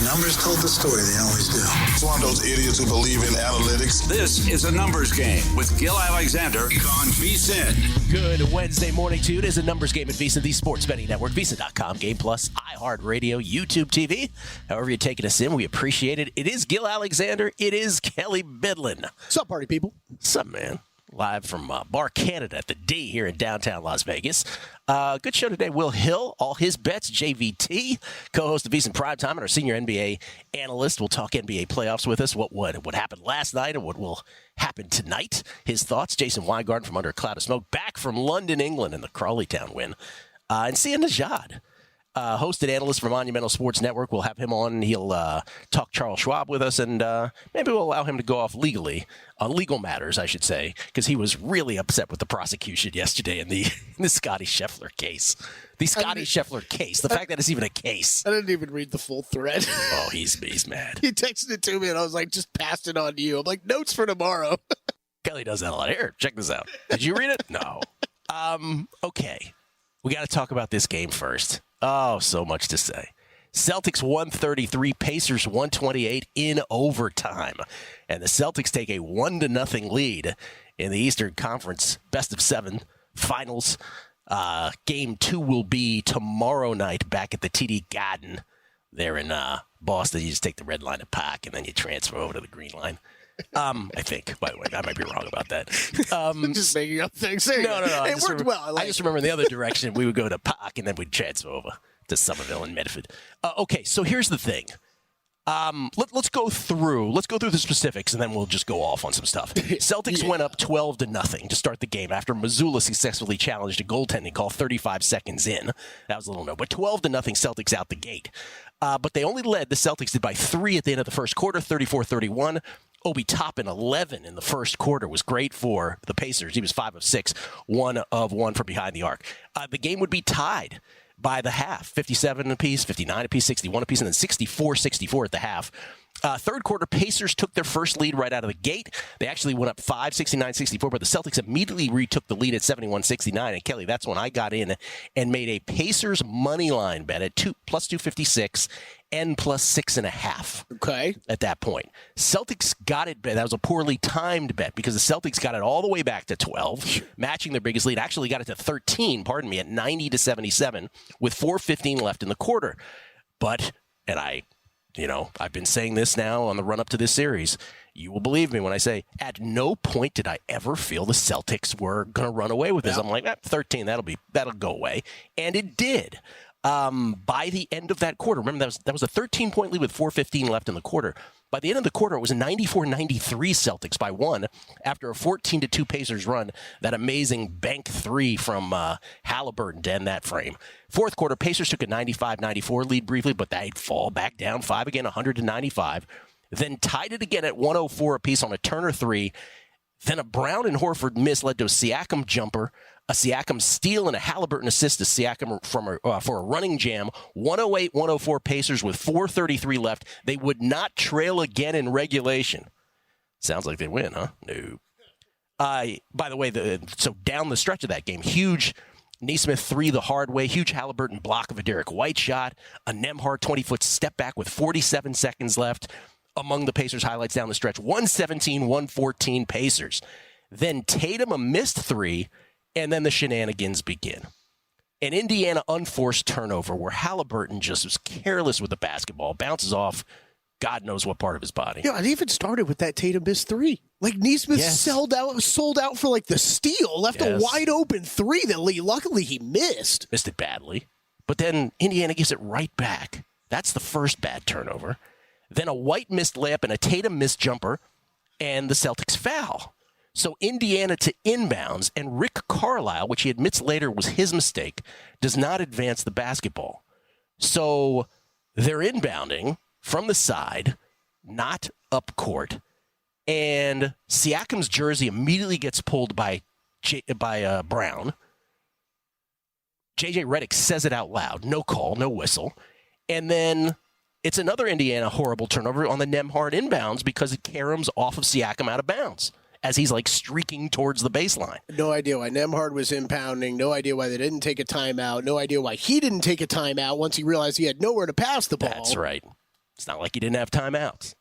Numbers told the story. They always do. It's one of those idiots who believe in analytics. This is a numbers game with Gill Alexander on VSiN. Good Wednesday morning to you. It is a numbers game at VSiN, the sports betting network, VSiN.com, Game Plus, iHeartRadio, YouTube TV. However you're taking us in, we appreciate it. It is Gill Alexander. It is Kelley Bydlon. What's up, party people? What's up, man? Live from Bar Canada at the D here in downtown Las Vegas. Good show today. Will Hill, all his bets. JVT, co-host of VSiN Primetime, and our senior NBA analyst will talk NBA playoffs with us. What happened last night and what will happen tonight. His thoughts. Jason Weingarten from Under a Cloud of Smoke, back from London, England, in the Crawleytown win. And Sia Nejad, hosted analyst for Monumental Sports Network. We'll have him on. He'll talk Charles Schwab with us, and maybe we'll allow him to go off legally, on legal matters, I should say, because he was really upset with the prosecution yesterday in the Scottie Scheffler case. The Scheffler case. The fact that it's even a case. I didn't even read the full thread. Oh, he's mad. He texted it to me, and I was like, just passed it on to you. I'm like, notes for tomorrow. Kelley does that a lot. Here, check this out. Did you read it? No. Okay. We got to talk about this game first. Oh, so much to say. Celtics 133, Pacers 128 in overtime. And the Celtics take a 1-0 lead in the Eastern Conference best-of-7 finals. Game 2 will be tomorrow night back at the TD Garden there in Boston. You just take the red line to Park, and then you transfer over to the green line. I think, by the way, I might be wrong about that. Just making up things. No. It worked well. I just remember in the other direction, we would go to Park, and then we'd transfer over to Somerville and Medford. Okay, so here's the thing. Let's go through the specifics, and then we'll just go off on some stuff. Celtics went up 12-0 to start the game after Mazzulla successfully challenged a goaltending call 35 seconds in. That was a little no, but 12-0 Celtics out the gate. But they only led, the Celtics did by 3 at the end of the first quarter, 34-31. Obi Toppin, 11 in the first quarter, was great for the Pacers. He was 5 of 6, 1 of 1 from behind the arc. The game would be tied by the half, 57 apiece, 59 apiece, 61 apiece, and then 64-64 at the half. Third quarter, Pacers took their first lead right out of the gate. They actually went up 5, 69-64, but the Celtics immediately retook the lead at 71-69. And Kelley, that's when I got in and made a Pacers money line bet at plus 256 and plus 6.5. Okay. At that point, Celtics got it. That was a poorly timed bet because the Celtics got it all the way back to 12, matching their biggest lead. Actually got it to 13. At 90-77 with 4:15 left in the quarter. But I've been saying this now on the run-up to this series. You will believe me when I say at no point did I ever feel the Celtics were going to run away with this. I'm like, 13, that'll go away. And it did. By the end of that quarter, remember that was a 13-point lead with 4:15 left in the quarter. By the end of the quarter, it was a 94-93 Celtics by 1 after a 14-2 Pacers run. That amazing bank 3 from Halliburton to end that frame. Fourth quarter, Pacers took a 95-94 lead briefly, but they'd fall back down 5 again, 100-95. Then tied it again at 104 apiece on a Turner 3. Then a Brown and Horford miss led to a Siakam jumper, a Siakam steal, and a Halliburton assist to Siakam for a running jam. 108-104 Pacers with 4:33 left. They would not trail again in regulation. Sounds like they win, huh? No. By the way, so down the stretch of that game, huge Nesmith 3 the hard way, huge Halliburton block of a Derek White shot, a Nembhard 20-foot step back with 47 seconds left. Among the Pacers highlights down the stretch, 117-114 Pacers. Then Tatum a missed 3, and then the shenanigans begin. An Indiana unforced turnover where Halliburton just was careless with the basketball, bounces off God knows what part of his body. Yeah, it even started with that Tatum missed 3. Like Nesmith sold out for like the steal, left a wide open 3 that luckily he missed. Missed it badly. But then Indiana gives it right back. That's the first bad turnover. Then a White missed layup and a Tatum missed jumper, and the Celtics foul. So Indiana to inbounds, and Rick Carlisle, which he admits later was his mistake, does not advance the basketball. So they're inbounding from the side, not up court, and Siakam's jersey immediately gets pulled by Brown. J.J. Redick says it out loud. No call, no whistle. And then it's another Indiana horrible turnover on the Nembhard inbounds because it caroms off of Siakam out of bounds as he's like streaking towards the baseline. No idea why Nembhard was impounding. No idea why they didn't take a timeout. No idea why he didn't take a timeout once he realized he had nowhere to pass the ball. That's right. It's not like he didn't have timeouts.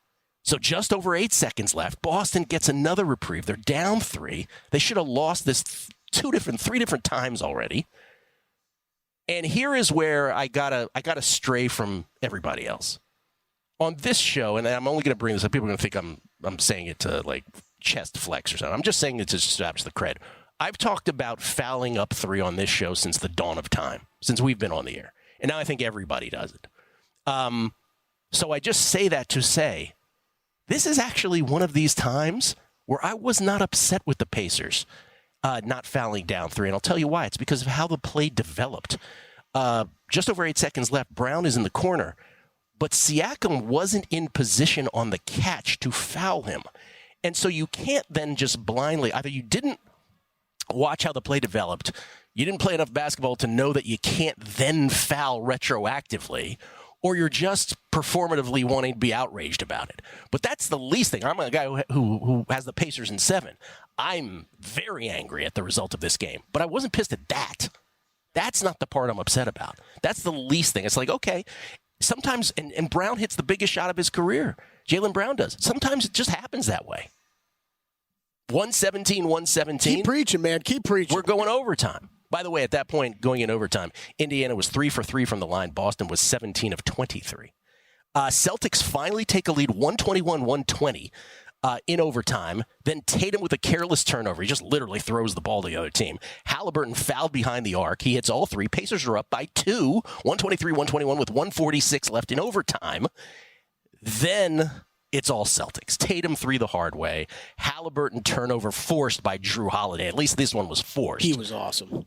So just over 8 seconds left. Boston gets another reprieve. They're down 3. They should have lost this 3 different times already. And here is where I gotta stray from everybody else. On this show, and I'm only going to bring this up, people are going to think I'm saying it to like chest flex or something. I'm just saying it to establish the cred. I've talked about fouling up 3 on this show since the dawn of time, since we've been on the air. And now I think everybody does it. So I just say that to say, this is actually one of these times where I was not upset with the Pacers not fouling down 3. And I'll tell you why. It's because of how the play developed. Just over 8 seconds left. Brown is in the corner. But Siakam wasn't in position on the catch to foul him. And so you can't then just blindly, either you didn't watch how the play developed, you didn't play enough basketball to know that you can't then foul retroactively, or you're just performatively wanting to be outraged about it. But that's the least thing. I'm a guy who has the Pacers in 7. I'm very angry at the result of this game, but I wasn't pissed at that. That's not the part I'm upset about. That's the least thing. It's like, okay, sometimes, and Brown hits the biggest shot of his career. Jaylen Brown does. Sometimes it just happens that way. 117. Keep preaching, man. Keep preaching. We're going overtime. By the way, at that point, going in overtime, Indiana was 3 for 3 from the line. Boston was 17 of 23. Celtics finally take a lead 121-120 in overtime. Then Tatum with a careless turnover. He just literally throws the ball to the other team. Halliburton fouled behind the arc. He hits all 3. Pacers are up by 2, 123-121 with 146 left in overtime. Then it's all Celtics. Tatum 3 the hard way. Halliburton turnover forced by Drew Holiday. At least this one was forced. He was awesome.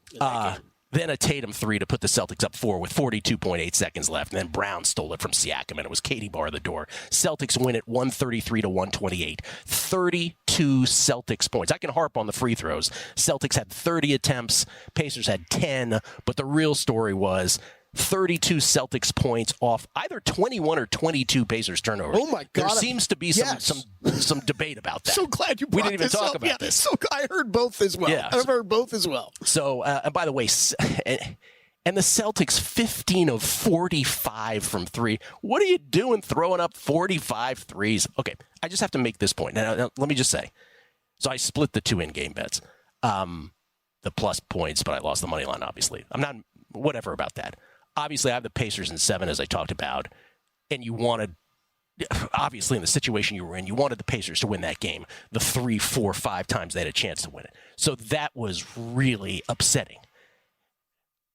Then a Tatum 3 to put the Celtics up 4 with 42.8 seconds left. And then Brown stole it from Siakam, and it was Katie Barr the door. Celtics win it 133-128. 32 Celtics points. I can harp on the free throws. Celtics had 30 attempts. Pacers had 10. But the real story was 32 Celtics points off either 21 or 22 Pacers turnovers. Oh, my God. There seems to be some debate about that. So glad you brought We didn't even this talk up. about this. So I heard both as well. Yeah. I've heard both as well. So, and by the way, and the Celtics 15 of 45 from 3. What are you doing throwing up 45 threes? Okay, I just have to make this point. Now let me just say. So I split the 2 in-game bets. The plus points, but I lost the money line, obviously. I'm not, whatever about that. Obviously, I have the Pacers in 7, as I talked about, and you wanted, obviously, in the situation you were in, you wanted the Pacers to win that game the 3, 4, 5 times they had a chance to win it. So that was really upsetting.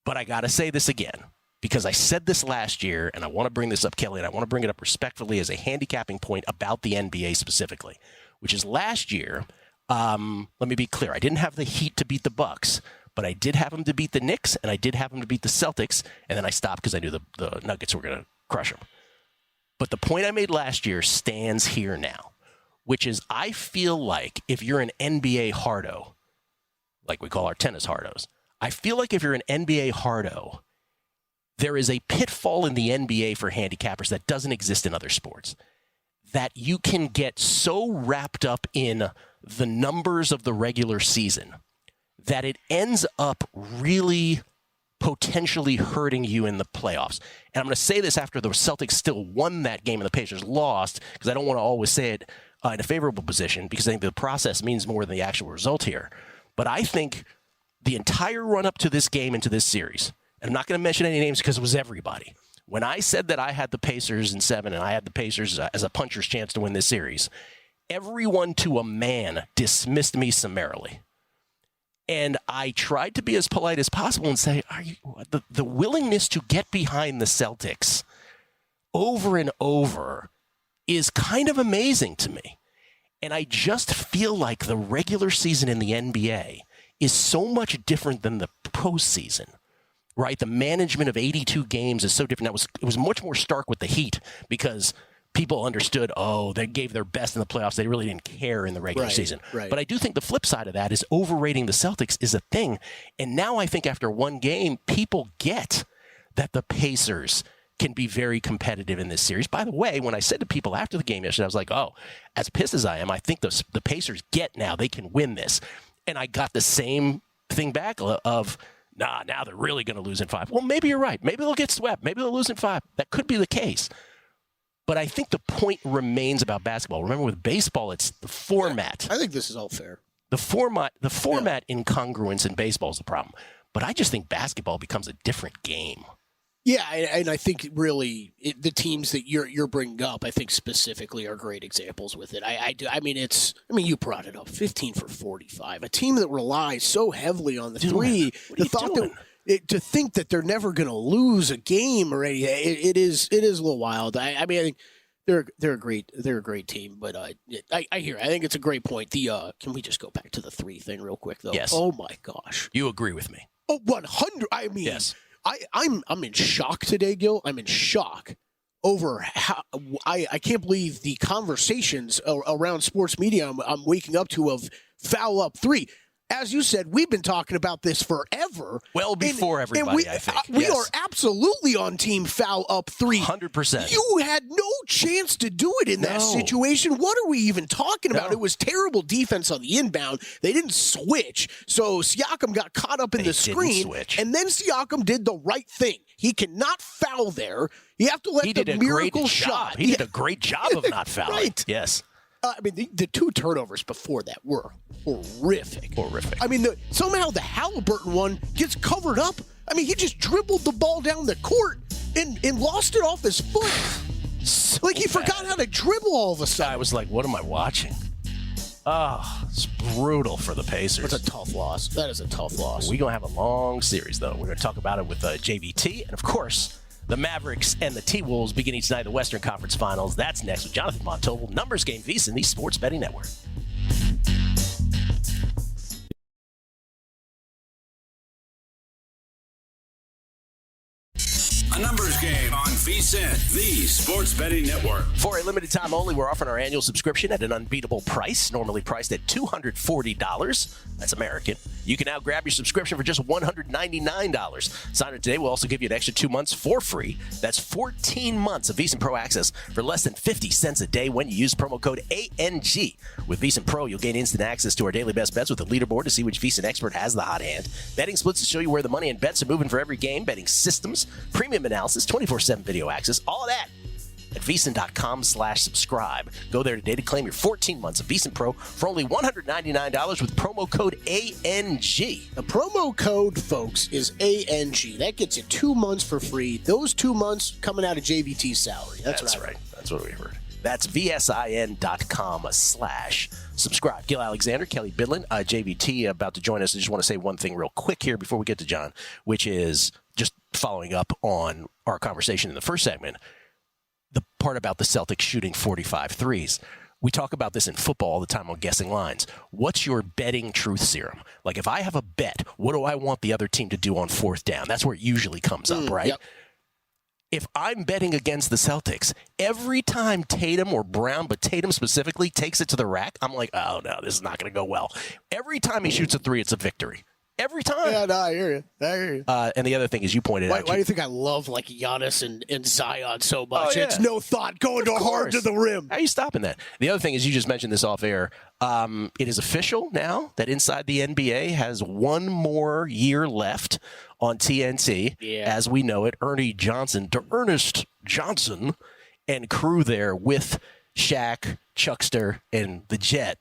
But I got to say this again, because I said this last year, and I want to bring this up, Kelley, and I want to bring it up respectfully as a handicapping point about the NBA specifically, which is last year, let me be clear, I didn't have the Heat to beat the Bucks, but I did have them to beat the Knicks, and I did have them to beat the Celtics, and then I stopped because I knew the Nuggets were going to crush them. But the point I made last year stands here now, which is I feel like if you're an NBA hardo, like we call our tennis hardos, I feel like if you're an NBA hardo, there is a pitfall in the NBA for handicappers that doesn't exist in other sports, that you can get so wrapped up in the numbers of the regular season that it ends up really potentially hurting you in the playoffs. And I'm going to say this after the Celtics still won that game and the Pacers lost, because I don't want to always say it in a favorable position, because I think the process means more than the actual result here. But I think the entire run-up to this game and to this series, and I'm not going to mention any names because it was everybody, when I said that I had the Pacers in 7 and I had the Pacers as a puncher's chance to win this series, everyone to a man dismissed me summarily. And I tried to be as polite as possible and say, the willingness to get behind the Celtics over and over is kind of amazing to me. And I just feel like the regular season in the NBA is so much different than the postseason, right? The management of 82 games is so different. It was much more stark with the Heat because people understood, they gave their best in the playoffs. They really didn't care in the regular season. Right. But I do think the flip side of that is overrating the Celtics is a thing. And now I think after one game, people get that the Pacers can be very competitive in this series. By the way, when I said to people after the game yesterday, I was like, as pissed as I am, I think the Pacers get now. They can win this. And I got the same thing back of, now they're really going to lose in 5. Well, maybe you're right. Maybe they'll get swept. Maybe they'll lose in 5. That could be the case. But I think the point remains about basketball. Remember, with baseball, it's the format. I think this is all fair. The format incongruence in baseball is the problem. But I just think basketball becomes a different game. Yeah, and I think really the teams that you're bringing up, I think specifically are great examples with it. I mean, you brought it up, 15 for 45, a team that relies so heavily on the three. The thought that to think that they're never going to lose a game or anything, it is a little wild. I think they're a great team, but I hear. I think it's a great point. Can we just go back to the three thing real quick though? Yes. Oh my gosh. You agree with me? Oh, 100. I mean, yes. I'm in shock today, Gill. I'm in shock over how I can't believe the conversations around sports media I'm waking up to of foul up three. As you said, we've been talking about this forever. Well before everybody, I think. We are absolutely on team foul up three. 100%. You had no chance to do it in that situation. What are we even talking about? It was terrible defense on the inbound. They didn't switch. So Siakam got caught up in the screen. And then Siakam did the right thing. He cannot foul there. You have to let the miracle shot. He did a great job of not fouling. Right. Yes. I mean, the two turnovers before that were horrific. I mean, somehow the Halliburton one gets covered up. I mean, he just dribbled the ball down the court and lost it off his foot. Like he forgot how to dribble all of a sudden. I was like, what am I watching? Oh, it's brutal for the Pacers. It's a tough loss. That is a tough loss. We're going to have a long series, though. We're going to talk about it with JVT. And, of course, the Mavericks and the T-Wolves beginning tonight, the Western Conference Finals. That's next with Jonathan Von Tobel. Numbers Game VSiN, the Sports Betting Network. A numbers game on VSiN, the Sports Betting Network. For a limited time only, we're offering our annual subscription at an unbeatable price, normally priced at $240. That's American. You can now grab your subscription for just $199. Sign up today. We'll also give you an extra 2 months for free. That's 14 months of VSiN Pro access for less than 50 cents a day when you use promo code ANG. With VSiN Pro, you'll gain instant access to our daily best bets with a leaderboard to see which VSiN expert has the hot hand, betting splits to show you where the money and bets are moving for every game, betting systems, premium analysis, 24/7 video access, all of that at VSiN.com/subscribe. Go there today to claim your 14 months of VSiN Pro for only $199 with promo code ANG. The promo code, folks, is ANG. That gets you 2 months for free. Those 2 months coming out of JVT's salary. That's right. That's what we heard. That's VSIN.com/subscribe. Gill Alexander, Kelley Bydlon, JVT about to join us. I just want to say one thing real quick here before we get to John, which is just following up on our conversation in the first segment, the part about the Celtics shooting 45 threes. We talk about this in football all the time on guessing lines. What's your betting truth serum? Like if I have a bet, what do I want the other team to do on fourth down? That's where it usually comes up, right? Yep. If I'm betting against the Celtics, every time Tatum or Brown, but Tatum specifically, takes it to the rack, I'm like, oh, no, this is not going to go well. Every time he shoots a three, it's a victory. Every time. Yeah, no, I hear you. And the other thing is you pointed out. Why do you think I love like Giannis and Zion so much? Oh, yeah. It's no thought going hard to the rim. How are you stopping that? The other thing is you just mentioned this off air. It is official now that Inside the NBA has one more year left on TNT. Yeah. As we know it, Ernest Johnson and crew there with Shaq, Chuckster, and the Jet.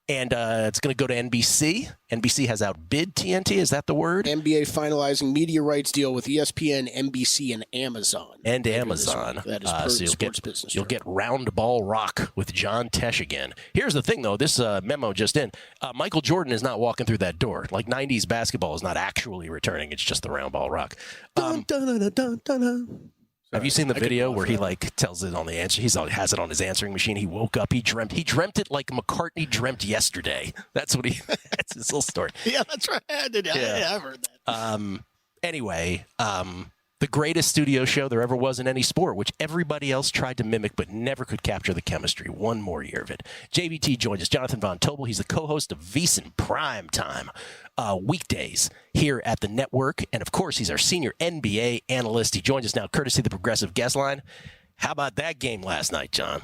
And it's going to go to NBC. NBC has outbid TNT. Is that the word? NBA finalizing media rights deal with ESPN, NBC, and Amazon. And Amazon. That is per so sports business. You'll get Round Ball Rock with John Tesh again. Here's the thing, though. This memo just in. Michael Jordan is not walking through that door. Like 90s basketball is not actually returning. It's just the Round Ball Rock. Dun, dun, dun, dun, dun, dun. Have you seen the video where he like tells it on the answer? He has it on his answering machine. He woke up. He dreamt it like McCartney dreamt yesterday. That's what that's his little story. Yeah, that's right. I've heard that. Anyway, the greatest studio show there ever was in any sport, which everybody else tried to mimic but never could capture the chemistry. One more year of it. JVT joins us. Jonathan Von Tobel. He's the co-host of VSiN Prime Time. Weekdays here at the network. And, of course, he's our senior NBA analyst. He joins us now courtesy of the Progressive Guest Line. How about that game last night, John?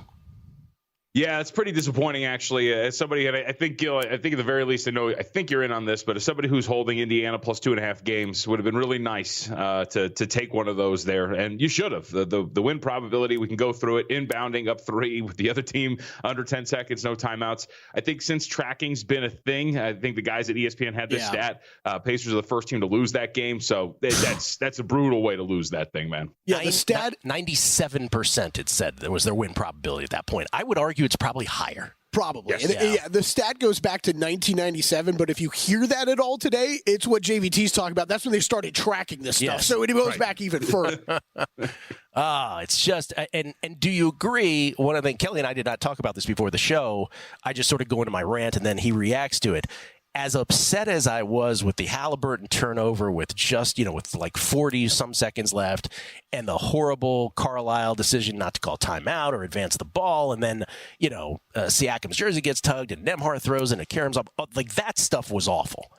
Yeah, it's pretty disappointing, actually. As somebody, and I think, Gill, I think at the very least, I think you're in on this, but as somebody who's holding Indiana plus 2.5 games, would have been really nice to take one of those there, and you should have. The win probability, we can go through it. Inbounding up 3 with the other team under 10 seconds, no timeouts. I think since tracking's been a thing, I think the guys at ESPN had this stat. Pacers are the first team to lose that game, so that's a brutal way to lose that thing, man. Yeah, the stat 97%. It said that was their win probability at that point. I would argue it's probably higher. Probably. Yes. Yeah, the stat goes back to 1997, but if you hear that at all today, it's what JVT's talking about. That's when they started tracking this stuff. Yes. So it goes back even further. It's just, and do you agree? One of the things, Kelley and I did not talk about this before the show. I just sort of go into my rant and then he reacts to it. As upset as I was with the Halliburton turnover with just, with like 40 some seconds left and the horrible Carlisle decision not to call timeout or advance the ball. And then, Siakam's jersey gets tugged and Nembhard throws and Karam's up. Like that stuff was awful.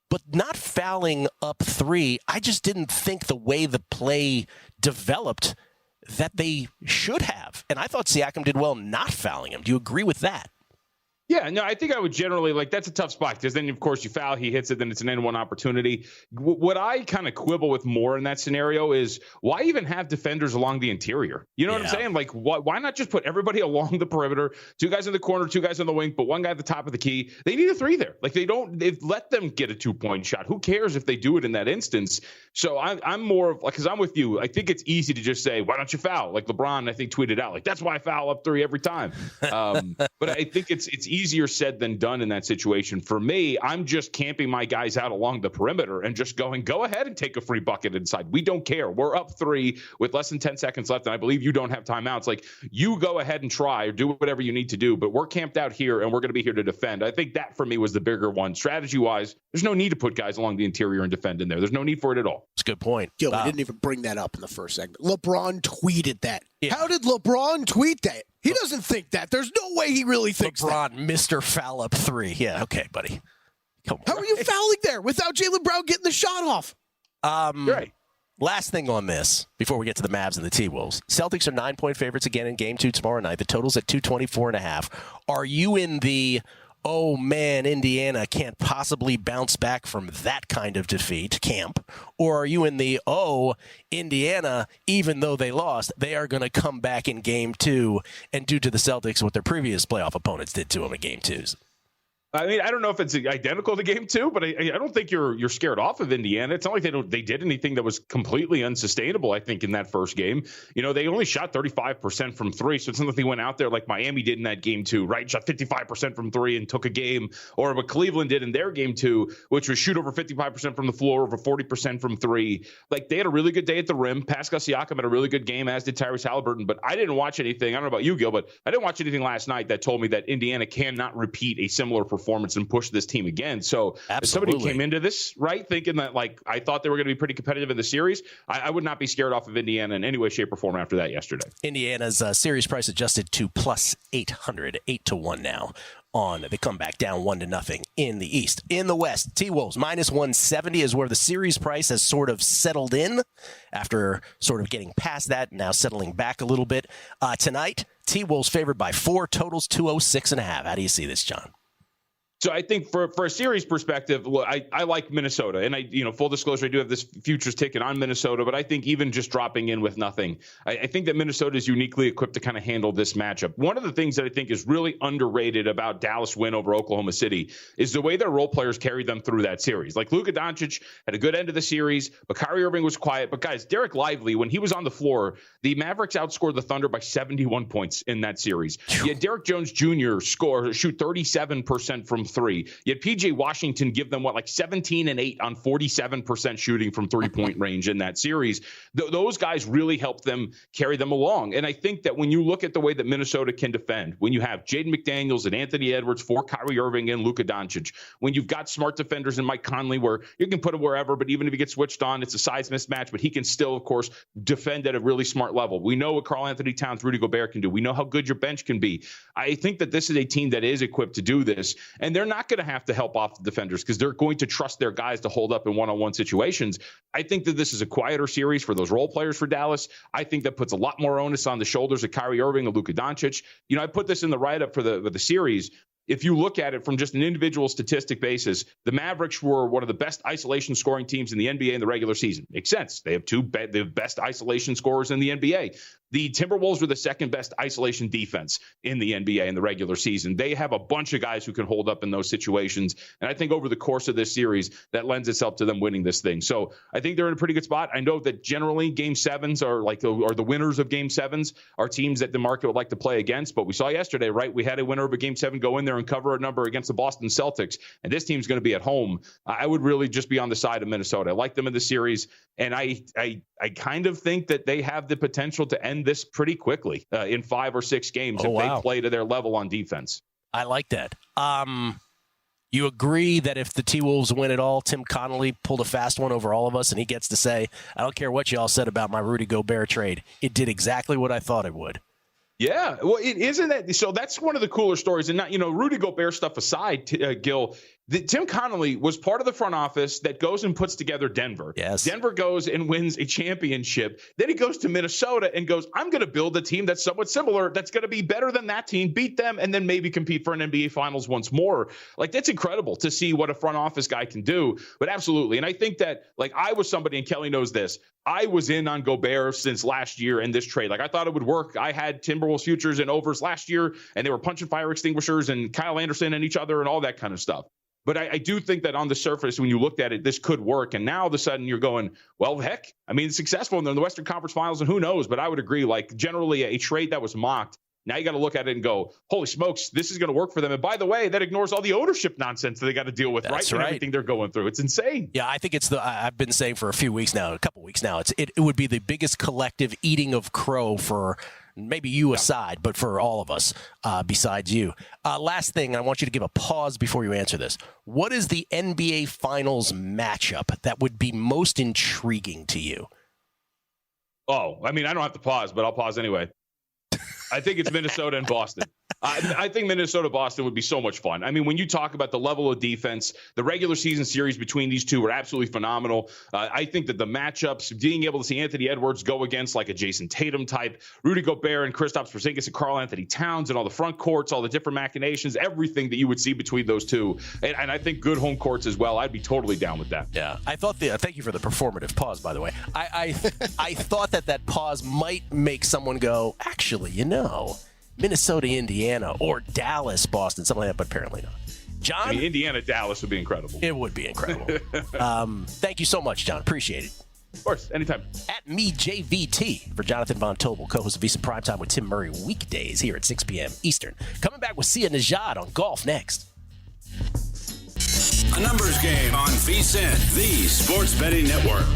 But not fouling up 3, I just didn't think the way the play developed that they should have. And I thought Siakam did well not fouling him. Do you agree with that? Yeah, no, I think I would generally, that's a tough spot because then, of course, you foul, he hits it, then it's an N1 opportunity. What I kind of quibble with more in that scenario is why even have defenders along the interior? You know what I'm saying? Like, why not just put everybody along the perimeter, 2 guys in the corner, 2 guys on the wing, but 1 guy at the top of the key? They need a 3 there. Like, they've let them get a 2-point shot. Who cares if they do it in that instance? So I'm more of, because I'm with you. I think it's easy to just say, why don't you foul? Like LeBron, I think, tweeted out, that's why I foul up 3 every time. But I think it's easier said than done in that situation. For me, I'm just camping my guys out along the perimeter and just going, go ahead and take a free bucket inside. We don't care. We're up 3 with less than 10 seconds left, and I believe you don't have timeouts. Like, you go ahead and try or do whatever you need to do, but we're camped out here, and we're going to be here to defend. I think that, for me, was the bigger one. Strategy-wise, there's no need to put guys along the interior and defend in there. There's no need for it at all. That's a good point. Gil, we didn't even bring that up in the first segment. LeBron tweeted that. Yeah. How did LeBron tweet that? He doesn't think that. There's no way he really thinks LeBron, that. Mr. Foul up 3. Yeah, okay, buddy. Come on. How are you fouling there without Jaylen Brown getting the shot off? You're right. Last thing on this, before we get to the Mavs and the T-Wolves. Celtics are 9-point favorites again in Game 2 tomorrow night. The total's at 224.5. Are you in the, oh man, Indiana can't possibly bounce back from that kind of defeat camp? Or are you in the, oh, Indiana, even though they lost, they are going to come back in Game 2 and do to the Celtics what their previous playoff opponents did to them in Game 2s? I mean, I don't know if it's identical to Game 2, but I don't think you're scared off of Indiana. It's not like they did anything that was completely unsustainable, I think, in that first game. They only shot 35% from 3, so it's not like they went out there like Miami did in that Game 2, right? Shot 55% from 3 and took a game, or what Cleveland did in their Game 2, which was shoot over 55% from the floor, over 40% from 3. Like, they had a really good day at the rim. Pascal Siakam had a really good game, as did Tyrese Halliburton, but I didn't watch anything. I don't know about you, Gil, but I didn't watch anything last night that told me that Indiana cannot repeat a similar performance and push this team again. So if somebody came into this, right, thinking that, I thought they were going to be pretty competitive in the series, I would not be scared off of Indiana in any way, shape, or form after that yesterday. Indiana's series price adjusted to plus 800, 8-1 now on the comeback, down 1-0 in the East. In the West, T-Wolves minus 170 is where the series price has sort of settled in after sort of getting past that, now settling back a little bit. Tonight, T-Wolves favored by 4, totals 206.5. How do you see this, John? So I think for a series perspective, I like Minnesota, and full disclosure, I do have this futures ticket on Minnesota, but I think even just dropping in with nothing, I think that Minnesota is uniquely equipped to kind of handle this matchup. One of the things that I think is really underrated about Dallas' win over Oklahoma City is the way their role players carried them through that series. Like Luka Doncic had a good end of the series, but Kyrie Irving was quiet. But guys, Derek Lively, when he was on the floor, the Mavericks outscored the Thunder by 71 points in that series. You had Derek Jones Jr. shoot 37% from 3. You had PJ Washington give them 17 and 8 on 47% shooting from 3-point range in that series. Those guys really helped them carry them along. And I think that when you look at the way that Minnesota can defend, when you have Jaden McDaniels and Anthony Edwards for Kyrie Irving and Luka Doncic, when you've got smart defenders in Mike Conley, where you can put him wherever, but even if he gets switched on, it's a size mismatch, but he can still, of course, defend at a really smart level. We know what Karl Anthony Towns, Rudy Gobert can do. We know how good your bench can be. I think that this is a team that is equipped to do this. And they're not going to have to help off the defenders because they're going to trust their guys to hold up in one-on-one situations. I think that this is a quieter series for those role players for Dallas. I think that puts a lot more onus on the shoulders of Kyrie Irving and Luka Doncic. I put this in the write-up for the series. If you look at it from just an individual statistic basis, the Mavericks were one of the best isolation scoring teams in the NBA in the regular season. Makes sense. They have the best isolation scorers in the NBA. The Timberwolves were the second best isolation defense in the NBA in the regular season. They have a bunch of guys who can hold up in those situations. And I think over the course of this series, that lends itself to them winning this thing. So I think they're in a pretty good spot. I know that generally game sevens are the winners of game sevens are teams that the market would like to play against. But we saw yesterday, right? We had a winner of a game seven go in there and cover a number against the Boston Celtics. And this team's going to be at home. I would really just be on the side of Minnesota. I like them in the series. And I kind of think that they have the potential to end this pretty quickly in 5 or 6 games if they play to their level on defense. I like that. You agree that if the T-Wolves win it all, Tim Connolly pulled a fast one over all of us, and he gets to say, I don't care what y'all said about my Rudy Gobert trade. It did exactly what I thought it would. Yeah, well, it isn't that. So that's one of the cooler stories. And not, Rudy Gobert stuff aside, Gill, Tim Connolly was part of the front office that goes and puts together Denver. Yes. Denver goes and wins a championship. Then he goes to Minnesota and goes, I'm going to build a team that's somewhat similar, that's going to be better than that team, beat them, and then maybe compete for an NBA Finals once more. Like, that's incredible to see what a front office guy can do. But absolutely. And I think that, I was somebody, and Kelley knows this, I was in on Gobert since last year in this trade. I thought it would work. I had Timberwolves futures and overs last year, and they were punching fire extinguishers and Kyle Anderson and each other and all that kind of stuff. But I do think that on the surface, when you looked at it, this could work. And now all of a sudden you're going, well, heck, it's successful in the Western Conference Finals, and who knows? But I would agree, generally a trade that was mocked, now you got to look at it and go, holy smokes, this is going to work for them. And by the way, that ignores all the ownership nonsense that they got to deal with, right? And everything they're going through. It's insane. Yeah, I think I've been saying for a couple weeks now, it would be the biggest collective eating of crow for maybe you aside, but for all of us besides you. Last thing, I want you to give a pause before you answer this. What is the NBA Finals matchup that would be most intriguing to you? Oh, I don't have to pause, but I'll pause anyway. I think it's Minnesota and Boston. I think Minnesota-Boston would be so much fun. When you talk about the level of defense, the regular season series between these two were absolutely phenomenal. I think that the matchups, being able to see Anthony Edwards go against a Jason Tatum type, Rudy Gobert and Kristaps Porzingis and Karl Anthony Towns and all the front courts, all the different machinations, everything that you would see between those two. And I think good home courts as well. I'd be totally down with that. Yeah, I thought thank you for the performative pause, by the way. I thought that pause might make someone go, actually, Minnesota, Indiana, or Dallas, Boston, something like that, but apparently not. John? Indiana, Dallas would be incredible. It would be incredible. Thank you so much, John. Appreciate it. Of course, anytime. At me, JVT, for Jonathan Von Tobel, co-host of VSiN Primetime with Tim Murray, weekdays here at 6 p.m. Eastern. Coming back with Sia Nejad on golf next. A numbers game on VSiN, the sports betting network.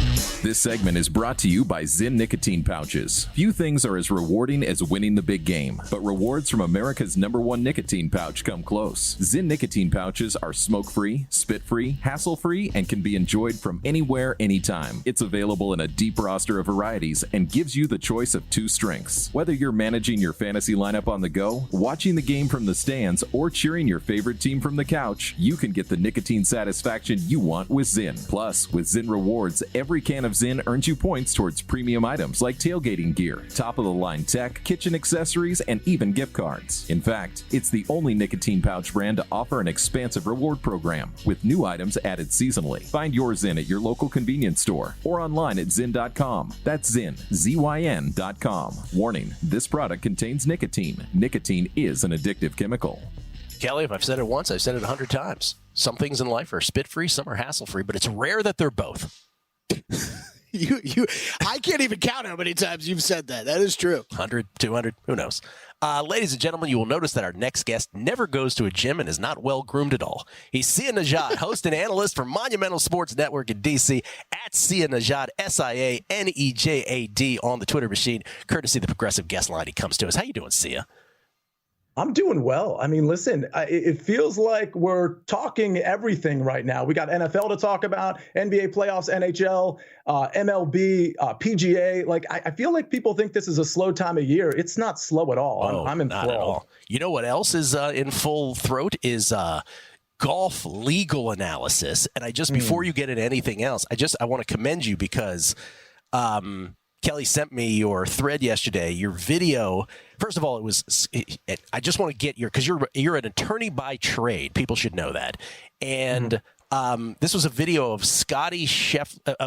This segment is brought to you by ZYN nicotine pouches. Few things are as rewarding as winning the big game, but rewards from America's #1 nicotine pouch come close. ZYN nicotine pouches are smoke-free, spit-free, hassle-free, and can be enjoyed from anywhere, anytime. It's available in a deep roster of varieties and gives you the choice of 2 strengths. Whether you're managing your fantasy lineup on the go, watching the game from the stands, or cheering your favorite team from the couch, you can get the nicotine satisfaction you want with ZYN. Plus, with ZYN Rewards, every can of ZYN earns you points towards premium items like tailgating gear, top-of-the-line tech, kitchen accessories, and even gift cards. In fact, it's the only nicotine pouch brand to offer an expansive reward program, with new items added seasonally. Find your ZYN at your local convenience store or online at ZYN.com. That's ZYN, ZYN.com. Warning, this product contains nicotine. Nicotine is an addictive chemical. Kelley, if I've said it once, I've said it 100 times. Some things in life are spit-free, some are hassle-free, but it's rare that they're both. I can't even count how many times you've said that. That is true. 100, 200, who knows? Ladies and gentlemen, you will notice that our next guest never goes to a gym and is not well-groomed at all. He's Sia Nejad, host and analyst for Monumental Sports Network in D.C. at Sia Nejad, SIANEJAD on the Twitter machine. Courtesy of the Progressive Guest Line, he comes to us. How you doing, Sia? I'm doing well. Listen, it feels like we're talking everything right now. We got NFL to talk about, NBA playoffs, NHL, MLB, PGA. I feel like people think this is a slow time of year. It's not slow at all. I'm enthralled. At all. You know what else is in full throat is golf legal analysis. And before you get into anything else, I want to commend you because Kelley sent me your thread yesterday, your video. First of all, I just want to get because you're an attorney by trade. People should know that. And this was a video of of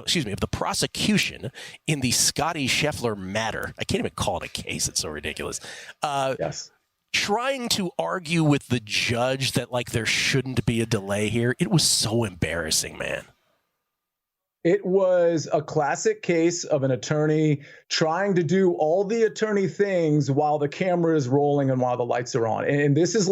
the prosecution in the Scotty Scheffler matter. I can't even call it a case. It's so ridiculous. Yes. Trying to argue with the judge that there shouldn't be a delay here. It was so embarrassing, man. It was a classic case of an attorney trying to do all the attorney things while the camera is rolling and while the lights are on. And this is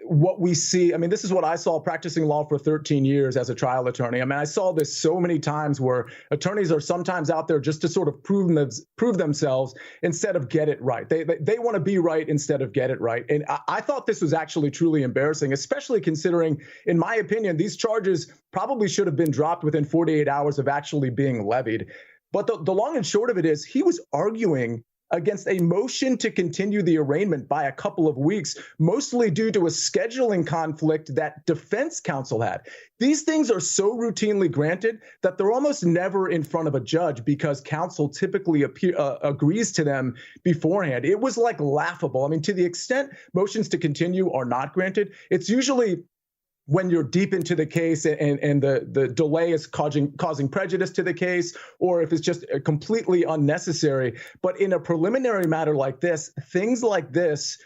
what we see. I mean, this is what I saw practicing law for 13 years as a trial attorney. I mean, I saw this so many times where attorneys are sometimes out there just to sort of prove themselves instead of get it right. They want to be right instead of get it right. And I thought this was actually truly embarrassing, especially considering, in my opinion, these charges probably should have been dropped within 48 hours of actually being levied. But the long and short of it is he was arguing against a motion to continue the arraignment by a couple of weeks, mostly due to a scheduling conflict that defense counsel had. These things are so routinely granted that they're almost never in front of a judge because counsel typically agrees to them beforehand. It was laughable. I mean, to the extent motions to continue are not granted, it's usually when you're deep into the case and the delay is causing prejudice to the case, or if it's just completely unnecessary. But in a preliminary matter like this, things like this,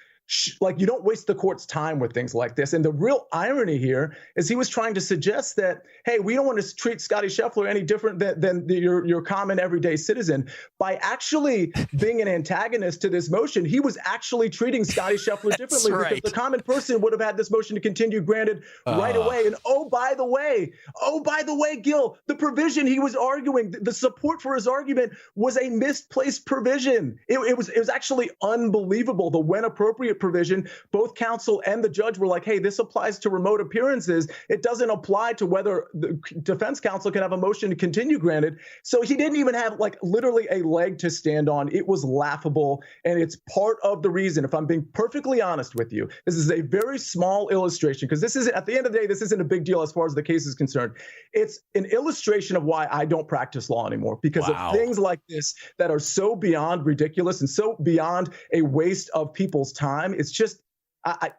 you don't waste the court's time with things like this. And the real irony here is he was trying to suggest that, hey, we don't want to treat Scotty Scheffler any different than your common everyday citizen. By actually being an antagonist to this motion, he was actually treating Scotty Scheffler differently because the common person would have had this motion to continue granted right away. And oh, by the way, Gill, the provision he was arguing, the support for his argument was a misplaced provision. It was actually unbelievable. The when appropriate provision, both counsel and the judge were like, hey, this applies to remote appearances. It doesn't apply to whether the defense counsel can have a motion to continue granted. So he didn't even have literally a leg to stand on. It was laughable. And it's part of the reason, if I'm being perfectly honest with you, this is a very small illustration because this isn't, at the end of the day, this isn't a big deal as far as the case is concerned. It's an illustration of why I don't practice law anymore because of things like this that are so beyond ridiculous and so beyond a waste of people's time. It's just, at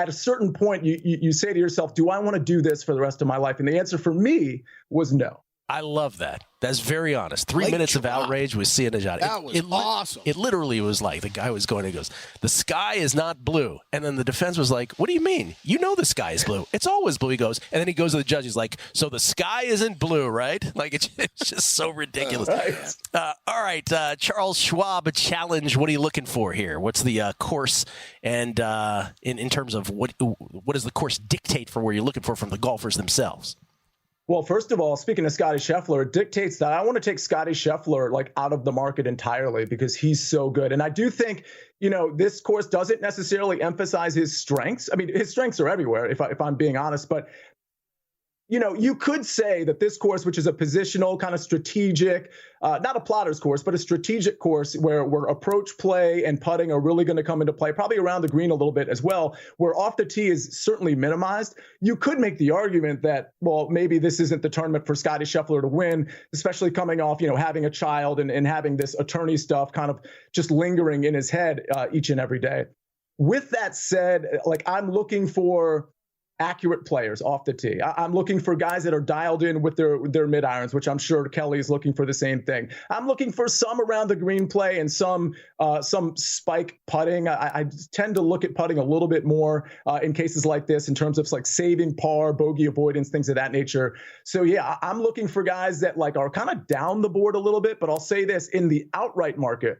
a certain point, you say to yourself, do I want to do this for the rest of my life? And the answer for me was no. I love that. That's very honest. 3 minutes of outrage with Sia Nejad. That was awesome. It literally was the guy was going and goes, the sky is not blue. And then the defense was like, what do you mean? You know the sky is blue. It's always blue. He goes, and then he goes to the judge. He's like, so the sky isn't blue, right? It's just so ridiculous. All right. Charles Schwab, a challenge. What are you looking for here? What's the course? And in terms of what does the course dictate for where you're looking for from the golfers themselves? Well, first of all, speaking of Scotty Scheffler, it dictates that I want to take Scotty Scheffler out of the market entirely because he's so good. And I do think, this course doesn't necessarily emphasize his strengths. I mean, his strengths are everywhere, if I'm being honest. But, you could say that this course, which is a positional kind of strategic, not a plotter's course, but a strategic course where approach play and putting are really going to come into play, probably around the green a little bit as well, where off the tee is certainly minimized. You could make the argument that, well, maybe this isn't the tournament for Scotty Scheffler to win, especially coming off, having a child and having this attorney stuff kind of just lingering in his head each and every day. With that said, I'm looking for accurate players off the tee. I'm looking for guys that are dialed in with their mid irons, which I'm sure Kelley is looking for the same thing. I'm looking for some around the green play and some spike putting. I tend to look at putting a little bit more in cases like this in terms of saving par, bogey avoidance, things of that nature. So yeah, I'm looking for guys that are kind of down the board a little bit, but I'll say this, in the outright market,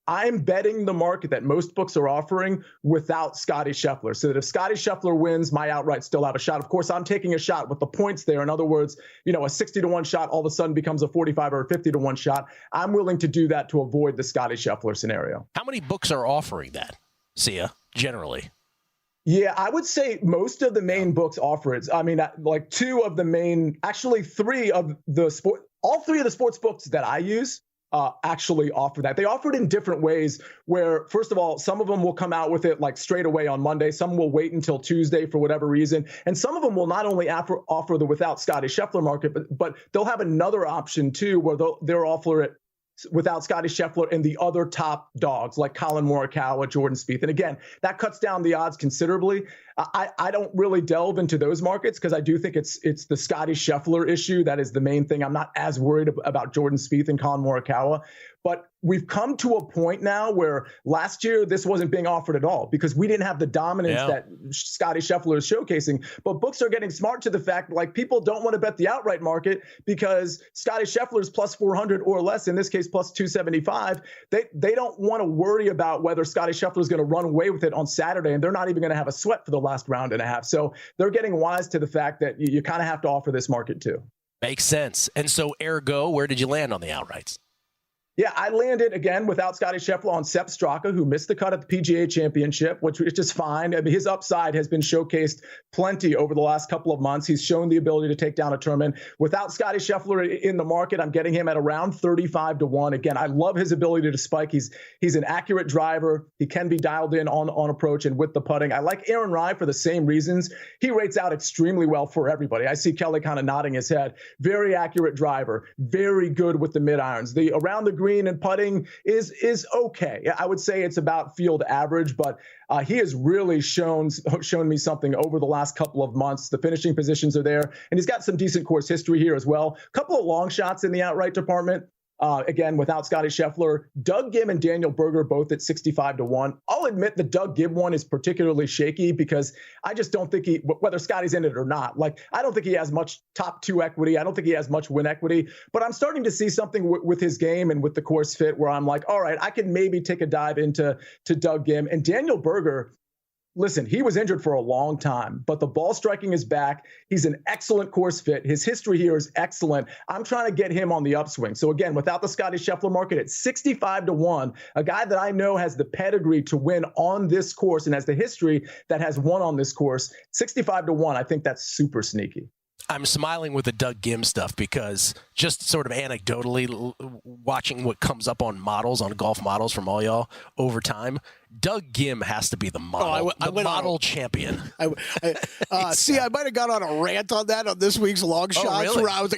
I'm betting the market that most books are offering without Scotty Scheffler. So that if Scotty Scheffler wins, my outright still have a shot. Of course, I'm taking a shot with the points there. In other words, a 60-1 shot all of a sudden becomes a 45 or a 50-1 shot. I'm willing to do that to avoid the Scotty Scheffler scenario. How many books are offering that, Sia, generally? Yeah, I would say most of the main books offer it. I mean, two of the main, actually all three of the sports books that I use actually offer that. They offer it in different ways where, first of all, some of them will come out with it like straight away on Monday. Some will wait until Tuesday for whatever reason. And some of them will not only offer the without Scotty Scheffler market, but they'll have another option too, where they'll offer it without Scotty Scheffler and the other top dogs like Colin Morikawa, Jordan Spieth. And again, that cuts down the odds considerably. I don't really delve into those markets because I do think it's the Scotty Scheffler issue that is the main thing. I'm not as worried about Jordan Spieth and Colin Morikawa. But we've come to a point now where last year this wasn't being offered at all because we didn't have the dominance that Scotty Scheffler is showcasing. But books are getting smart to the fact like people don't want to bet the outright market because Scotty Scheffler's plus 400 or less, in this case plus 275. They don't want to worry about whether Scotty Scheffler is going to run away with it on Saturday, and they're not even going to have a sweat for the last round and a half. So they're getting wise to the fact that you kind of have to offer this market too. Makes sense. And so ergo, where did you land on the outrights? Yeah, I landed again without Scotty Scheffler on Sepp Straka, who missed the cut at the PGA Championship, which is just fine. I mean, his upside has been showcased plenty over the last couple of months. He's shown the ability to take down a tournament. Without Scotty Scheffler in the market, I'm getting him at around 35-1. Again, I love his ability to spike. He's an accurate driver. He can be dialed in on approach and with the putting. I like Aaron Rai for the same reasons. He rates out extremely well for everybody. I see Kelley kind of nodding his head. Very accurate driver. Very good with the mid irons. The around the green and putting is okay. I would say it's about field average, but he has really shown me something over the last couple of months. The finishing positions are there, and he's got some decent course history here as well. A couple of long shots in the outright department. Again, without Scotty Scheffler, Doug Ghim and Daniel Berger both at 65-1. I'll admit the Doug Ghim one is particularly shaky because I just don't think whether Scotty's in it or not, like I don't think he has much top two equity. I don't think he has much win equity, but I'm starting to see something with his game and with the course fit where I'm like, all right, I can maybe take a dive into Doug Ghim and Daniel Berger. Listen, he was injured for a long time, but the ball striking is back. He's an excellent course fit. His history here is excellent. I'm trying to get him on the upswing. So again, without the Scotty Scheffler market at 65-1, a guy that I know has the pedigree to win on this course and has the history that has won on this course, 65-1, I think that's super sneaky. I'm smiling with the Doug Ghim stuff because just sort of anecdotally watching what comes up on golf models from all y'all over time, Doug Ghim has to be the model, model champion. I might have got on a rant on that on this week's long shots really? where I was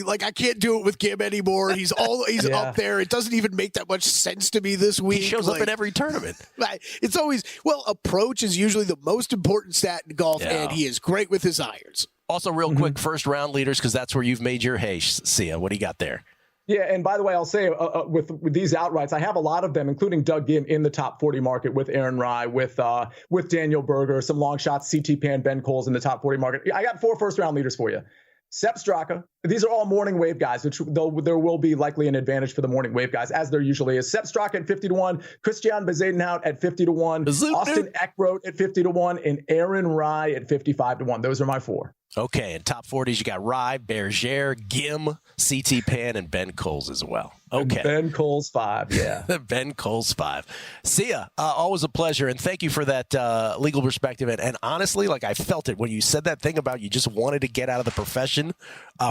like, I can't do it with Ghim anymore. He's up there. It doesn't even make that much sense to me this week. He shows up in every tournament. It's always, approach is usually the most important stat in golf, and he is great with his irons. Also, real quick, first round leaders, because that's where you've made your hay, Sia. What do you got there? Yeah, and by the way, I'll say with these outrights, I have a lot of them, including Doug Ghim in the top 40 market with Aaron Rai, with Daniel Berger, some long shots, CT Pan, Ben Coles in the top 40 market. I got 4 first round leaders for you. Sepp Straka. These are all morning wave guys, which there will be likely an advantage for the morning wave guys, as there usually is. Sepp Straka at 50-1, Christian Bezuidenhout at 50-1, Austin Eckroat at 50-1, and Aaron Rai at 55-1. Those are my 4. Okay, in top 40s, you got Rai, Berger, Ghim, CT Pan, and Ben Coles as well. Okay. And Ben Coles 5, yeah. Ben Coles 5. Sia, always a pleasure, and thank you for that legal perspective. And honestly, like I felt it when you said that thing about you just wanted to get out of the profession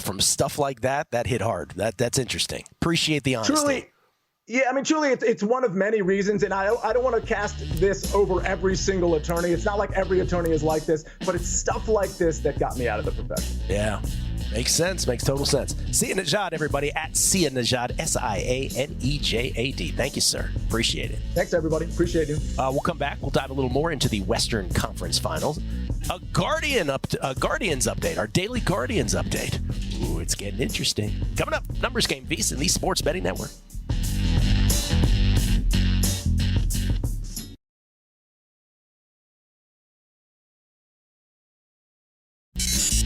from stuff like that. That hit hard. That's interesting. Appreciate the honesty. Truly. Yeah, I mean, truly, it's one of many reasons, and I don't want to cast this over every single attorney. It's not like every attorney is like this, but it's stuff like this that got me out of the profession. Yeah, makes sense. Makes total sense. Sia Nejad, everybody, at Sia Nejad, SIANEJAD. Thank you, sir. Appreciate it. Thanks, everybody. Appreciate you. We'll come back. We'll dive a little more into the Western Conference Finals. A Guardians update, our daily Guardians update. Ooh, it's getting interesting. Coming up, Numbers Game, VSiN, the Sports Betting Network.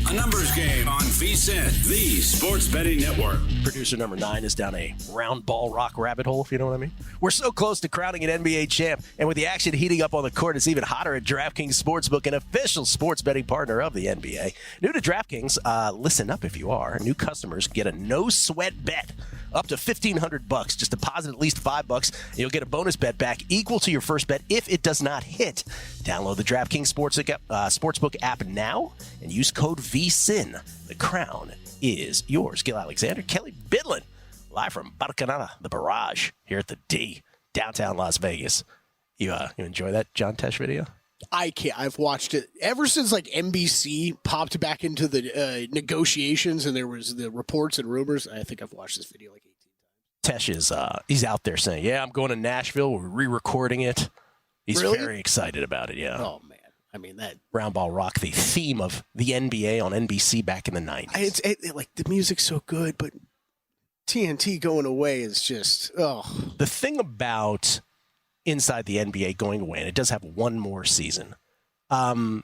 A Numbers Game on VSiN, the Sports Betting Network. Producer number 9 is down a round ball rock rabbit hole, if you know what I mean. We're so close to crowning an NBA champ, and with the action heating up on the court, it's even hotter at DraftKings Sportsbook, an official sports betting partner of the NBA. New to DraftKings, listen up if you are. New customers get a no-sweat bet up to $1,500. Just deposit at least $5, and you'll get a bonus bet back equal to your first bet if it does not hit. Download the DraftKings Sportsbook app now and use code VSiN. The crown is yours. Gill Alexander, Kelley, Bydlon. live from Barcanada, the Barrage, here at the D, downtown Las Vegas. You enjoy that John Tesh video? I can't. I've watched it ever since like NBC popped back into the negotiations and there was the reports and rumors. I think I've watched this video like 18 times. Tesh is he's out there saying, "Yeah, I'm going to Nashville. We're re-recording it." He's Really? very excited about it. Yeah. Oh man, I mean that Round Ball Rock, the theme of the NBA on NBC back in the 90s. it's like the music's so good, but TNT going away is just The thing about Inside the NBA going away, and it does have one more season. And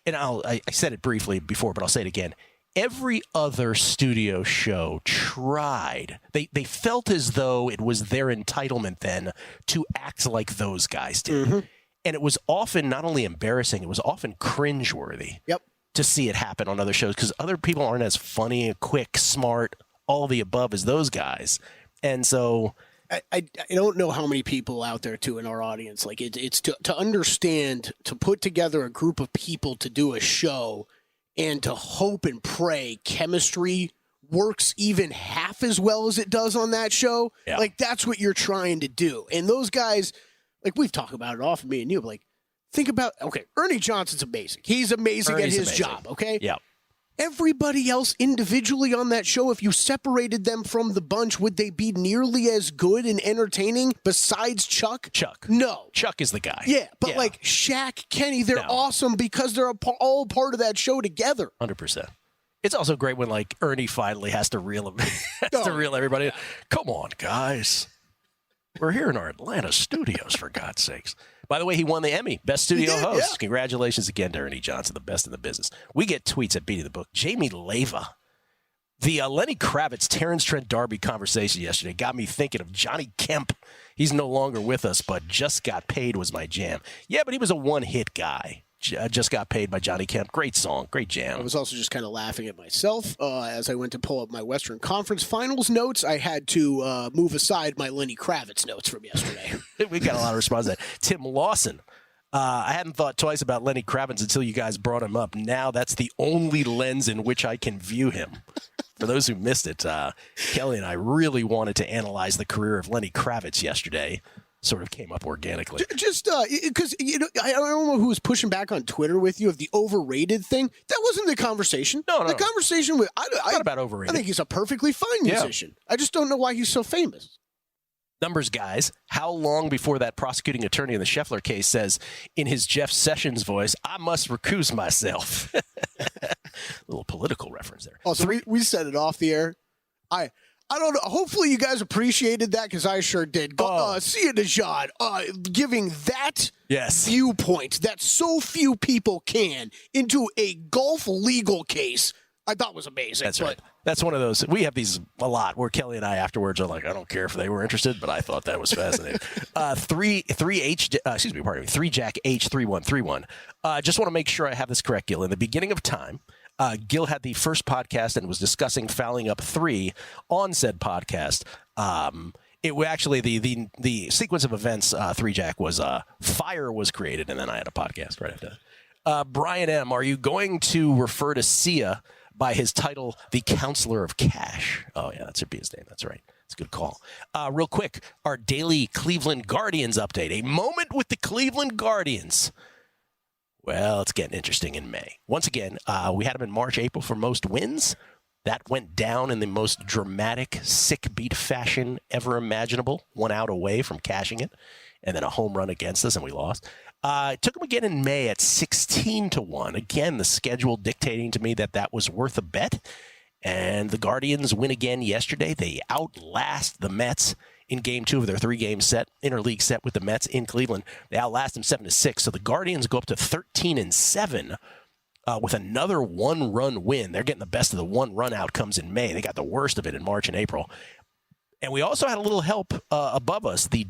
I said it briefly before, but I'll say it again. Every other studio show tried. They felt as though it was their entitlement then to act like those guys did. Mm-hmm. And it was often not only embarrassing, it was often cringeworthy. Yep. To see it happen on other shows because other people aren't as funny, quick, smart, all the above as those guys. And so I don't know how many people out there too in our audience. Like it's to understand, to put together a group of people to do a show and to hope and pray chemistry works even half as well as it does on that show. Yeah. Like that's what you're trying to do. And those guys, like we've talked about it often, me and you, like think about, okay, Ernie Johnson's amazing. He's amazing at his job, okay? Yeah. Everybody else individually on that show, if you separated them from the bunch, would they be nearly as good and entertaining besides Chuck? Chuck. No. Chuck is the guy. Yeah, but like Shaq, Kenny, they're awesome because they're all part of that show together. 100%. It's also great when like Ernie finally has to reel him, reel everybody. Come on, guys. We're here in our Atlanta studios, for God's sakes. By the way, he won the Emmy, Best Studio Host. Yeah. Congratulations again to Ernie Johnson, the best in the business. We get tweets at Beating the Book. Jamie Leva. The Lenny Kravitz, Terrence Trent D'Arby conversation yesterday got me thinking of Johnny Kemp. He's no longer with us, but Just Got Paid was my jam. Yeah, but he was a one-hit guy. Just Got Paid by Johnny Kemp. Great song. Great jam. I was also just kind of laughing at myself as I went to pull up my Western Conference Finals notes. I had to move aside my Lenny Kravitz notes from yesterday. We got a lot of response to that. Tim Lawson. I hadn't thought twice about Lenny Kravitz until you guys brought him up. Now that's the only lens in which I can view him. For those who missed it, Kelley and I really wanted to analyze the career of Lenny Kravitz yesterday. Sort of came up organically. Just because I don't know who was pushing back on Twitter with you of the overrated thing. That wasn't the conversation. No. The conversation with not about overrated. I think he's a perfectly fine musician. I just don't know why he's so famous. Numbers guys, how long before that prosecuting attorney in the Scheffler case says in his Jeff Sessions voice, "I must recuse myself." A little political reference there. Also, we said it off the air. I don't know. Hopefully you guys appreciated that because I sure did. Sia Nejad giving that viewpoint that so few people can into a golf legal case, I thought was amazing. That's right. That's one of those. We have these a lot where Kelley and I afterwards are like, I don't care if they were interested, but I thought that was fascinating. 3Jack H3131. Just want to make sure I have this correct, Gill. In the beginning of time, Gill had the first podcast and was discussing fouling up 3 on said podcast. It was actually the sequence of events. 3Jack was fire was created, and then I had a podcast right after that. Brian M., are you going to refer to Sia by his title, the Counselor of Cash? Oh yeah, that should be his name. That's right. It's a good call. Real quick, our daily Cleveland Guardians update. A moment with the Cleveland Guardians. Well, it's getting interesting in May. Once again, we had them in March, April for most wins. That went down in the most dramatic, sick beat fashion ever imaginable. 1 out away from cashing it, and then a home run against us, and we lost. Took them again in May at 16-1. Again, the schedule dictating to me that was worth a bet. And the Guardians win again yesterday. They outlast the Mets in Game 2 of their 3-game set, interleague set with the Mets in Cleveland. They outlast them 7-6. So the Guardians go up to 13-7 with another 1-run win. They're getting the best of the 1-run outcomes in May. They got the worst of it in March and April. And we also had a little help above us. The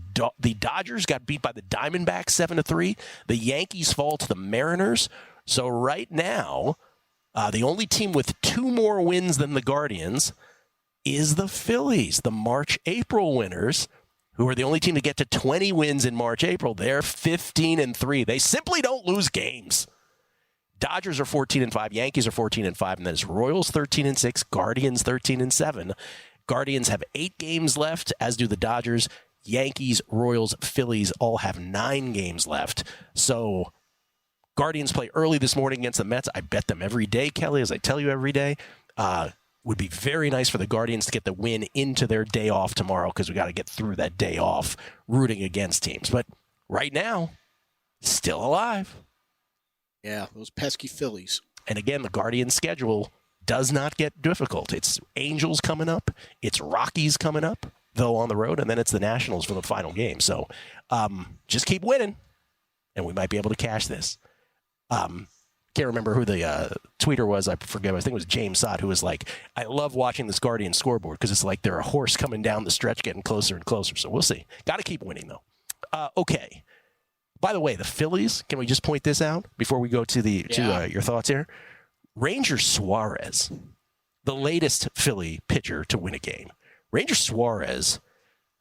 Dodgers got beat by the Diamondbacks 7-3. The Yankees fall to the Mariners. So right now, the only team with 2 more wins than the Guardians is the Phillies, the March-April winners, who are the only team to get to 20 wins in March-April. They're 15-3. They simply don't lose games. Dodgers are 14-5, Yankees are 14-5, and then it's Royals 13-6, Guardians 13-7. Guardians have 8 games left, as do the Dodgers. Yankees, Royals, Phillies all have 9 games left. So Guardians play early this morning against the Mets. I bet them every day, Kelley, as I tell you every day. Would be very nice for the Guardians to get the win into their day off tomorrow, because we got to get through that day off rooting against teams. But right now, still alive. Yeah, those pesky Phillies. And again, the Guardians' schedule does not get difficult. It's Angels coming up. It's Rockies coming up, though on the road. And then it's the Nationals for the final game. So just keep winning, and we might be able to cash this. Can't remember who the tweeter was. I forget. I think it was James Sott, who was like, I love watching this Guardian scoreboard because it's like they're a horse coming down the stretch, getting closer and closer. So we'll see. Got to keep winning, though. Okay. By the way, the Phillies, can we just point this out before we go to your thoughts here? Ranger Suarez, the latest Philly pitcher to win a game. Ranger Suarez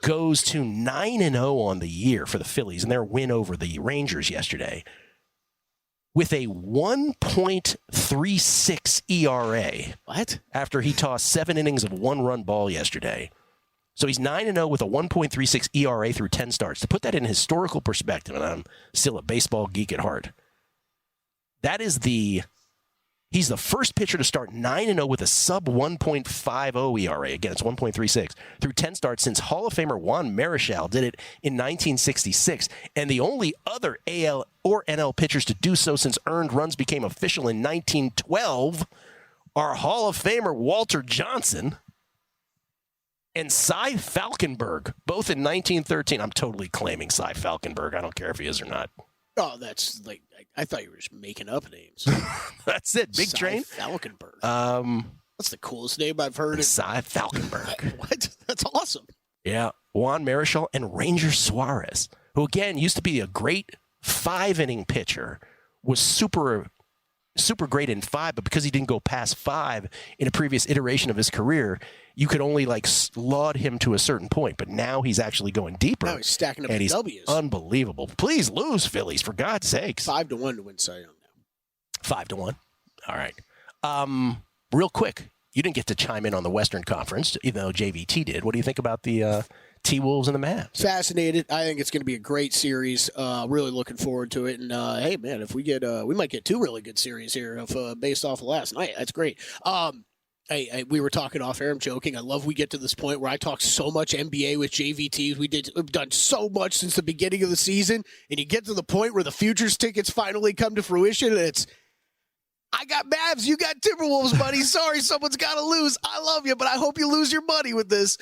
goes to 9-0 on the year for the Phillies in their win over the Rangers yesterday, with a 1.36 ERA. What? After he tossed 7 innings of 1-run ball yesterday. So he's 9-0 with a 1.36 ERA through 10 starts. To put that in historical perspective, and I'm still a baseball geek at heart, he's the first pitcher to start 9-0 with a sub 1.50 ERA. Again, it's 1.36 through 10 starts since Hall of Famer Juan Marichal did it in 1966. And the only other AL or NL pitchers to do so since earned runs became official in 1912 are Hall of Famer Walter Johnson and Cy Falkenberg, both in 1913. I'm totally claiming Cy Falkenberg. I don't care if he is or not. Oh, that's like, I thought you were just making up names. That's it. Big Cy Train. Falkenberg. That's the coolest name I've heard. Cy Falkenberg. What? That's awesome. Yeah. Juan Marichal and Ranger Suarez, who again used to be a great 5-inning pitcher, was super great in 5, but because he didn't go past 5 in a previous iteration of his career, you could only laud him to a certain point. But now he's actually going deeper. Now he's stacking up and he's W's. Unbelievable. Please lose, Phillies, for God's sakes. 5-1 to win Cy Young now. 5-1. All right. Real quick, you didn't get to chime in on the Western Conference, even though JVT did. What do you think about the T-Wolves and the Mavs? Fascinated. I think it's going to be a great series. Really looking forward to it. And hey, man, if we get, we might get 2 really good series here based off of last night. That's great. We were talking off air. I'm joking. I love we get to this point where I talk so much NBA with JVT. We've done so much since the beginning of the season, and you get to the point where the futures tickets finally come to fruition, and it's, I got Mavs, you got Timberwolves, buddy. Sorry, someone's got to lose. I love you, but I hope you lose your money with this.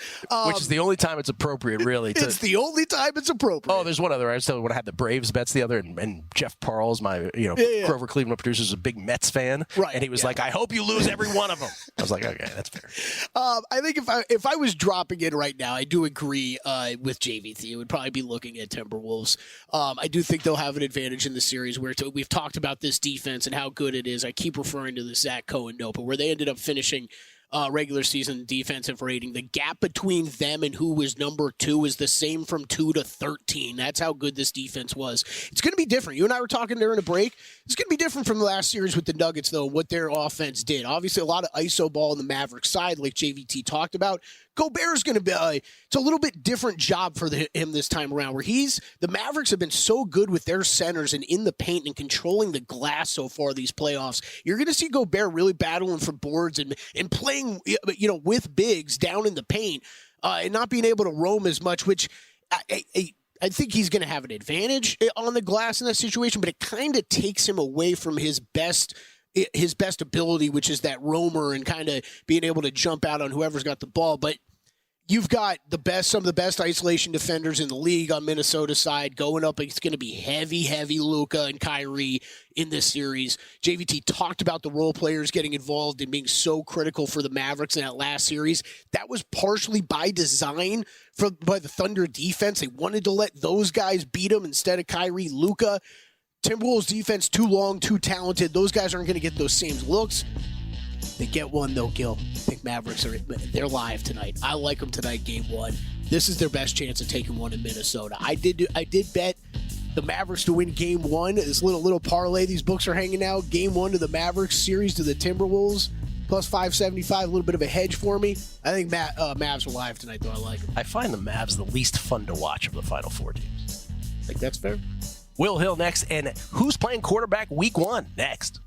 Which is the only time it's appropriate, really. It's the only time it's appropriate. Oh, there's one other. I was telling you when I had the Braves bets the other, and Jeff Parles, my Grover Cleveland producer, is a big Mets fan, right? And he was like, "I hope you lose every one of them." I was like, "Okay, that's fair." I think if I was dropping in right now, I do agree with JVT. It would probably be looking at Timberwolves. I do think they'll have an advantage in the series. We've talked about this defense and how good it is. I keep referring to the Zach Cohen note, but where they ended up finishing regular season defensive rating, the gap between them and who was number 2 is the same from 2 to 13. That's how good this defense was. It's going to be different. You and I were talking during a break. It's going to be different from the last series with the Nuggets, though, what their offense did. Obviously, a lot of ISO ball on the Mavericks side, like JVT talked about. Gobert's going to be it's a little bit different job for him this time around, where the Mavericks have been so good with their centers and in the paint and controlling the glass so far these playoffs. You're going to see Gobert really battling for boards and playing with bigs down in the paint and not being able to roam as much, which I think he's going to have an advantage on the glass in that situation, but it kind of takes him away from his best ability, which is that roamer and kind of being able to jump out on whoever's got the ball. But you've got some of the best isolation defenders in the league on Minnesota's side going up. It's going to be heavy Luka and Kyrie in this series. JVT talked about the role players getting involved and being so critical for the Mavericks in that last series. That was partially by design by the Thunder defense. They wanted to let those guys beat them instead of Kyrie, Luka. Timberwolves defense, too long, too talented. Those guys aren't going to get those same looks. They get one, though, Gill. I think Mavericks they're live tonight. I like them tonight, game 1. This is their best chance of taking one in Minnesota. I did bet the Mavericks to win game 1. This little parlay these books are hanging out. Game 1 to the Mavericks, series to the Timberwolves. plus 575, a little bit of a hedge for me. I think Mavs are live tonight, though. I like them. I find the Mavs the least fun to watch of the Final Four teams. I think that's fair. Will Hill next, and who's playing quarterback week 1 next?